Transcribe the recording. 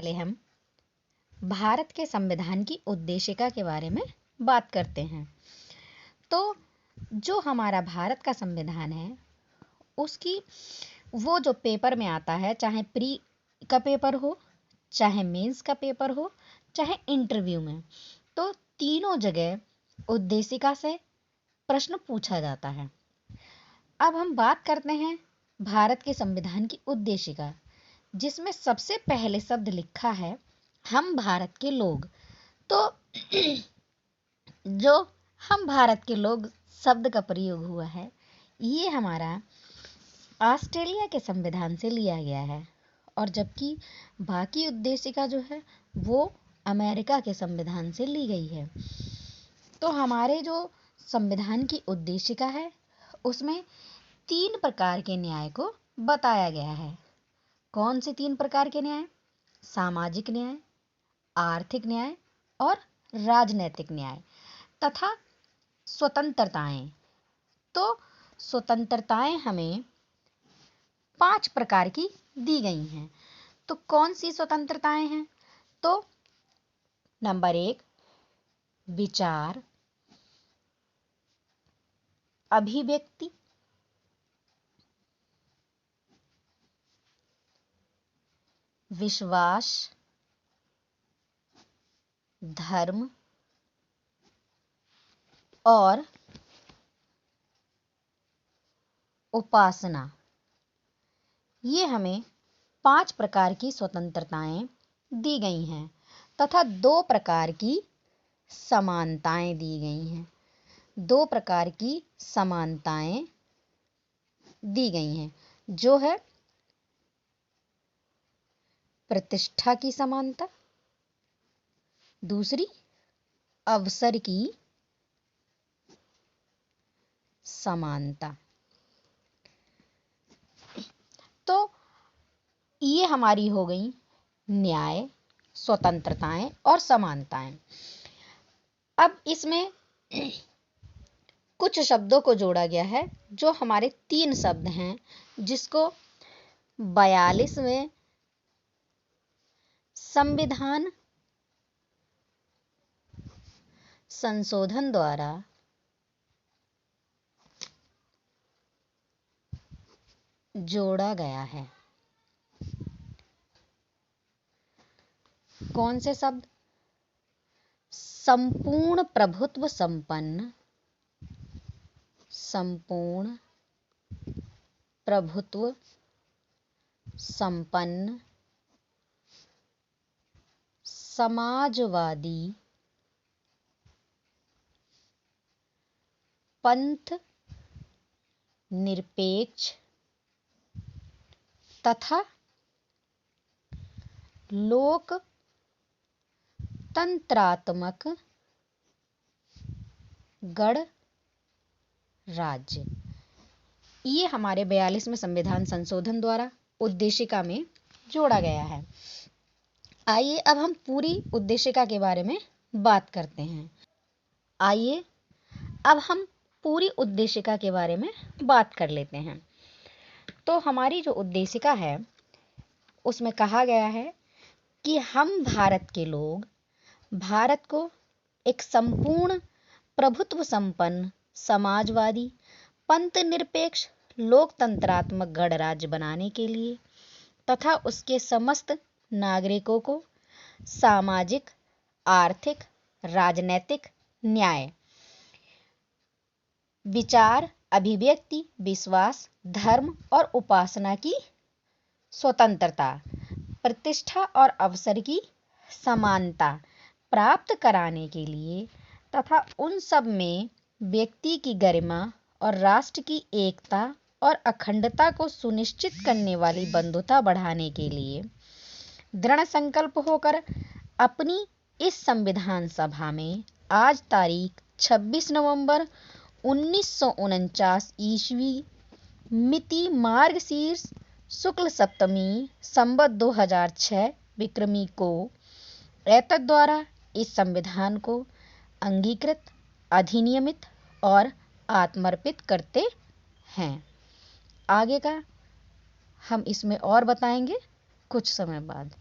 पहले हम भारत के संविधान की उद्देशिका के बारे में बात करते हैं। तो जो हमारा भारत का संविधान है उसकी वो जो पेपर में आता है, चाहे प्री का पेपर हो, चाहे मेंस का पेपर हो, चाहे इंटरव्यू में, तो तीनों जगह उद्देशिका से प्रश्न पूछा जाता है। अब हम बात करते हैं भारत के संविधान की उद्देशिका, जिसमें सबसे पहले शब्द लिखा है हम भारत के लोग। तो जो हम भारत के लोग शब्द का प्रयोग हुआ है, ये हमारा ऑस्ट्रेलिया के संविधान से लिया गया है, और जबकि बाकी उद्देशिका जो है वो अमेरिका के संविधान से ली गई है। तो हमारे जो संविधान की उद्देशिका है उसमें 3 प्रकार के न्याय को बताया गया है। कौन से 3 प्रकार के न्याय? सामाजिक न्याय, आर्थिक न्याय और राजनैतिक न्याय तथा स्वतंत्रताएं। तो स्वतंत्रताएं हमें 5 प्रकार की दी गई हैं। तो कौन सी स्वतंत्रताएं हैं? तो नंबर 1 विचार, अभिव्यक्ति, विश्वास, धर्म और उपासना। ये हमें 5 प्रकार की स्वतंत्रताएं दी गई हैं तथा 2 प्रकार की समानताएं दी गई हैं। 2 प्रकार की समानताएं दी गई हैं, जो है प्रतिष्ठा की समानता, दूसरी अवसर की समानता। तो ये हमारी हो गई न्याय, स्वतंत्रताएं और समानताएं। अब इसमें कुछ शब्दों को जोड़ा गया है, जो हमारे 3 शब्द हैं, जिसको 42वें संविधान संशोधन द्वारा जोड़ा गया है। कौन से शब्द? संपूर्ण प्रभुत्व संपन्न, संपूर्ण प्रभुत्व संपन्न, समाजवादी, पंथ निरपेक्ष तथा लोकतंत्रात्मक गणराज्य। ये हमारे 42वें संविधान संशोधन द्वारा उद्देशिका में जोड़ा गया है। आइए अब हम पूरी उद्देशिका के बारे में बात करते हैं। आइए अब हम पूरी उद्देशिका के बारे में बात कर लेते हैं। तो हमारी जो उद्देशिका है उसमें कहा गया है कि हम भारत के लोग भारत को एक संपूर्ण प्रभुत्व संपन्न, समाजवादी, पंथ निरपेक्ष, लोकतंत्रात्मक गणराज्य बनाने के लिए तथा उसके समस्त नागरिकों को सामाजिक, आर्थिक, राजनैतिक न्याय, विचार, अभिव्यक्ति, विश्वास, धर्म और उपासना की स्वतंत्रता, प्रतिष्ठा और अवसर की समानता प्राप्त कराने के लिए तथा उन सब में व्यक्ति की गरिमा और राष्ट्र की एकता और अखंडता को सुनिश्चित करने वाली बंधुता बढ़ाने के लिए दृढ़ संकल्प होकर अपनी इस संविधान सभा में आज तारीख 26 नवंबर 1949 ईस्वी मिति मार्गशीर्ष शुक्ल सप्तमी संवत 2006 विक्रमी को एतद् द्वारा इस संविधान को अंगीकृत, अधिनियमित और आत्मर्पित करते हैं। आगे का हम इसमें और बताएंगे कुछ समय बाद।